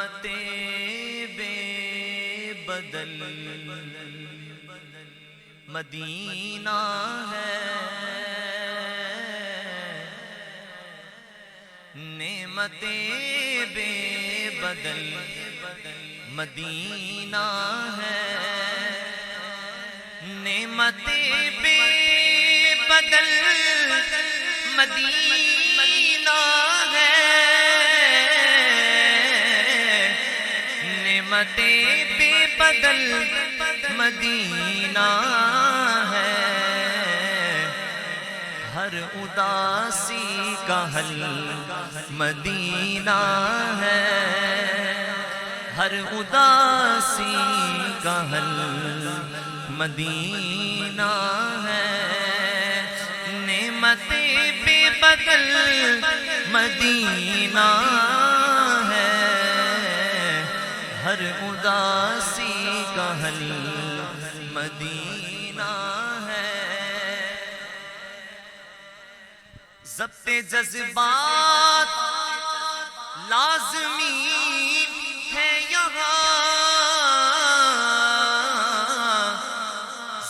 نعمت بے بدل مدینہ ہے، نعمت بے بدل مدینہ ہے، نعمت بے بدل مدینہ ہے، نعمت بے بدل مدینہ ہے، ہر اداسی کا حل مدینہ ہے، ہر اداسی کا حل مدینہ ہے، نعمت بے بدل مدینہ ہے، ہر اداسی کا حل مدینہ ہے۔ ضبط جذبات لازمی ہے یہاں،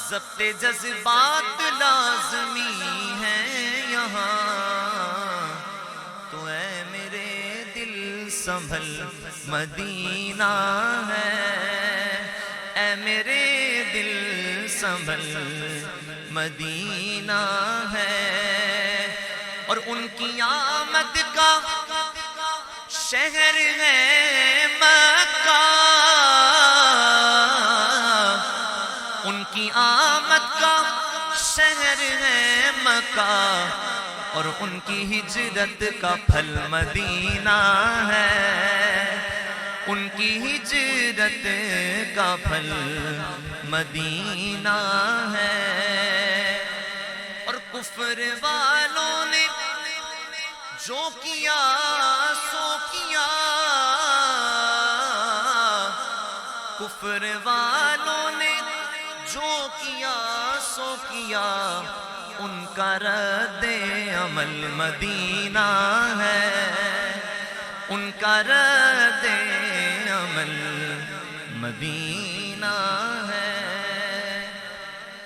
ضبط جذبات لازمی ہے یہاں، تو اے میرے دل سنبھل مدینہ ہے، اے میرے دل سنبھل مدینہ ہے، اور ان کی آمد کا شہر ہے مکہ، ان کی آمد کا شہر ہے مکہ، اور ان کی ہجرت کا پھل مدینہ ہے، ان کی ہجرت کا پھل مدینہ ہے، اور کفر والوں نے جو کیا سو کیا، کفر والوں نے جو کیا سو کیا، ان کا رد عمل مدینہ ہے، ان کا رد عمل مدینہ ہے،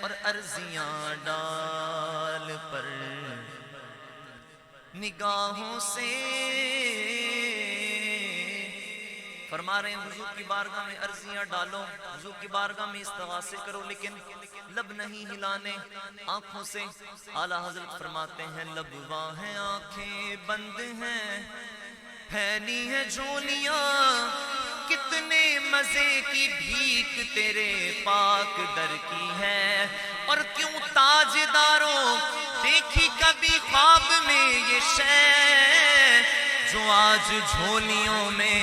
اور عرضیاں ڈال پر نگاہوں سے، فرما رہے ہیں حضور کی بارگاہ میں عرضیاں ڈالو، حضور کی بارگاہ میں استغاثے کرو، لیکن لب نہیں ہلانے آنکھوں سے۔ اعلیٰ حضرت فرماتے ہیں لب واں ہیں آنکھیں بند ہیں، پھیلی ہیں جھولیاں، کتنے مزے کی بھیک تیرے پاک در کی ہے، اور کیوں تاجداروں دیکھی کبھی خواب میں یہ شے، جو آج جھولیوں میں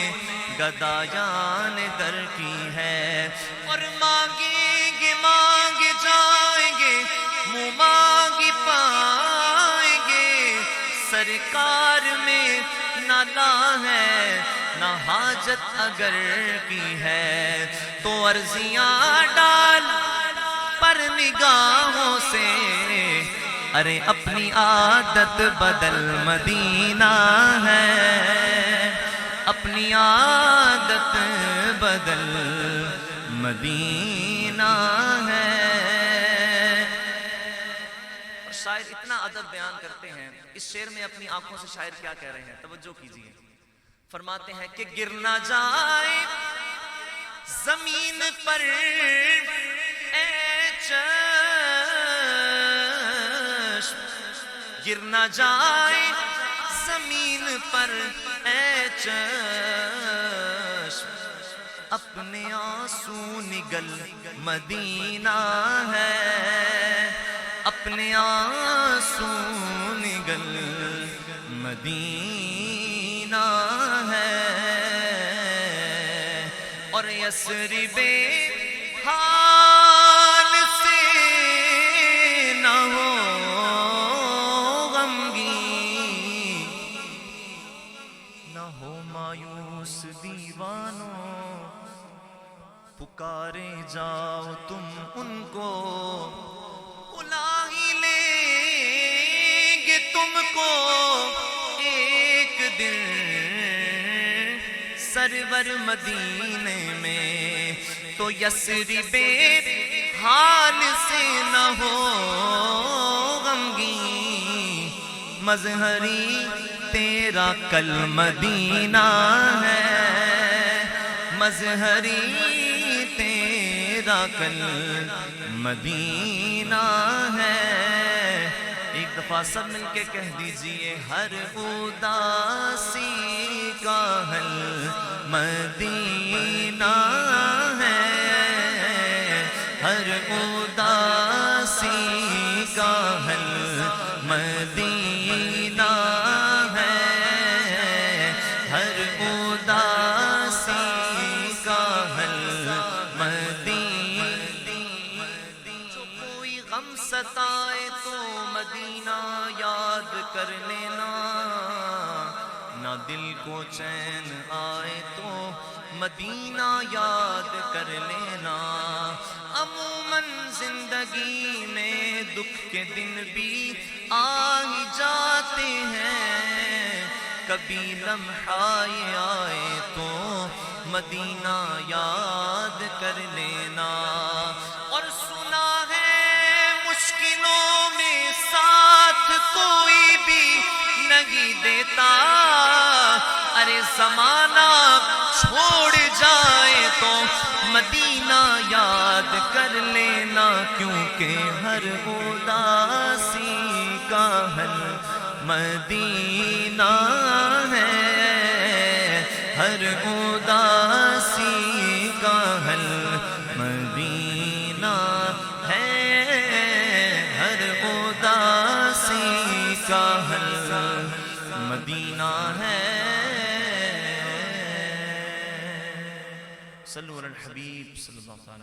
گدایان در کی ہے، اور مانگیں گے مانگ جائیں گے، منہ مانگی پائیں گے، سرکار میں نہ لا ہے نہ حاجت اگر کی ہے، تو عرضیاں ڈال پر نگاہوں سے، ارے اپنی عادت بدل مدینہ ہے، اپنی عادت بدل مدینہ ہے۔ اور شاعر اتنا ادب بیان کرتے ہیں، اس شعر میں اپنی آنکھوں سے شاعر کیا کہہ رہے ہیں، توجہ کیجیے۔ فرماتے ہیں کہ گر نہ جائے زمین پر اے چشم، گر نہ جائے زمین پر اے چشم، اپنے آنسو نگل مدینہ ہے، اپنے آنسو نگل مدینہ ہے، اور یثرب حال سے نہ ہو غمگین، نہ ہو مایوس دیوانوں، پکارے جاؤ تم ان کو، بلا ہی لیں گے تم کو ایک دن سرور مدینے میں تو یثرب حال سے نہ ہو غمگین، مظہری تیرا کل مدینہ ہے، مظہری تیرا کل مدینہ ہے۔ ایک دفعہ سب مل کے کہہ دیجئے، ہر اداسی کا حل مدینہ ہے، ہر اداسی کا حل مدینہ ہے، ہر اداسی کا حل مدینہ۔ جو کوئی غم ستائے تو مدینہ یاد کر لینا، نہ دل کو چین آئے تو مدینہ یاد کر لینا۔ عموماً زندگی میں دکھ کے دن بھی آ ہی جاتے ہیں، کبھی لمحہ یہ آئے تو مدینہ یاد کر لینا۔ اور سنا ہے مشکلوں میں ساتھ کوئی بھی نہیں دیتا، ارے زمانہ چھوڑ جائے تو مدینہ یاد کر لینا، کیونکہ ہر اداسی کا حل مدینہ ہے، ہر اداسی کا حل مدینہ ہے، ہر اداسی کا حل مدینہ ہے۔ صلو علی الحبیب صلی اللہ علیہ وسلم۔